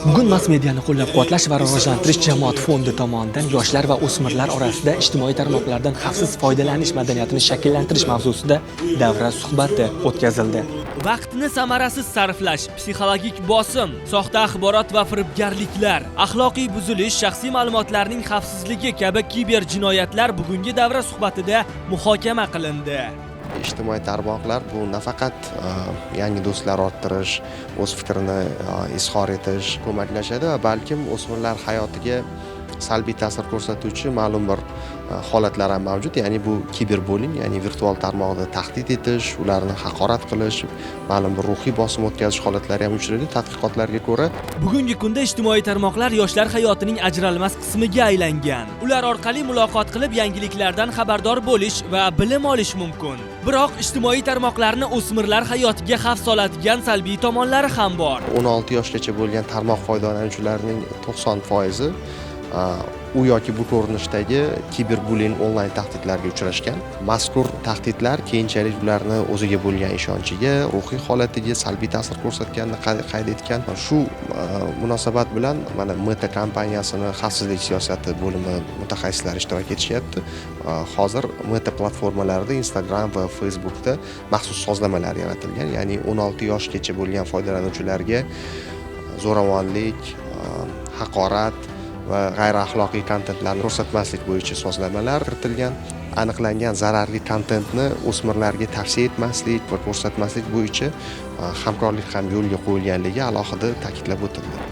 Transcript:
Bugun mass mediani qo'llab-quvvatlash va rivojlantirish jamoat fondi tomonidan yoshlar va o'smirlar orasida ijtimoiy tarmoqlardan xavfsiz foydalanish madaniyatini shakllantirish mavzusida davra suhbati o'tkazildi. Vaqtni samarasiz sarflash, psixologik bosim, soxta axborot va firibgarliklar, axloqiy buzilish, shaxsiy ma'lumotlarning xavfsizligi kabi kiber jinoyatlar bugungi davra suhbatida muhokama qilindi. Ijtimoiy tarmoqlar bu nafaqat yangi do'stlar orttirish, o'z fikrini izhor etish ko'maklashadi va balkim o'smirlar hayotiga salbiy ta'sir ko'rsatuvchi ma'lum bir holatlar ham mavjud. Ya'ni bu kiberbullying, ya'ni virtual tarmoqda tahdid etish, ularni haqorat qilish, ma'lum bir ruhiy bosim o'tkazish holatlari ham uchraydi. Tadqiqotlarga ko'ra, bugungi kunda ijtimoiy tarmoqlar yoshlar hayotining ajralmas qismiga aylangan. Ular orqali muloqot qilib, yangiliklardan xabardor bo'lish va bilim olish mumkin. Biroq ijtimoiy tarmoqlarni o'smirlar hayotiga xavf soladigan salbiy tomonlari ham bor. 16 yoshgacha bo'lgan tarmoq foydalanuvchilarining 90% u yoki bu ko'rinishdagi kiberbullying onlayn tahdidlarga uchrashgan. Mazkur tahdidlar keyinchalik ularni o'ziga bo'lgan ishonchiga, ruhiy holatiga salbiy ta'sir ko'rsatganini qayd etgan. Shu munosabat bilan mana Meta kompaniyasini xavfsizlik siyosati bo'limi mutaxassislari ishtirok etishyapti. Hozir Meta platformalarida Instagram va Facebookda maxsus sozlamalar yaratilgan. Ya'ni 16 yoshgacha bo'lgan foydalanuvchilarga zo'ravonlik, haqorat va g'ayriaxloqiy kontentlarni ko'rsatmaslik bo'yicha sozlamalar kiritilgan. Aniqlangan zararli kontentni o'smirlarga tavsiya etmaslik va ko'rsatmaslik bo'yicha hamkorlik ham yo'lga qo'yilganligi alohida ta'kidlab o'tildi.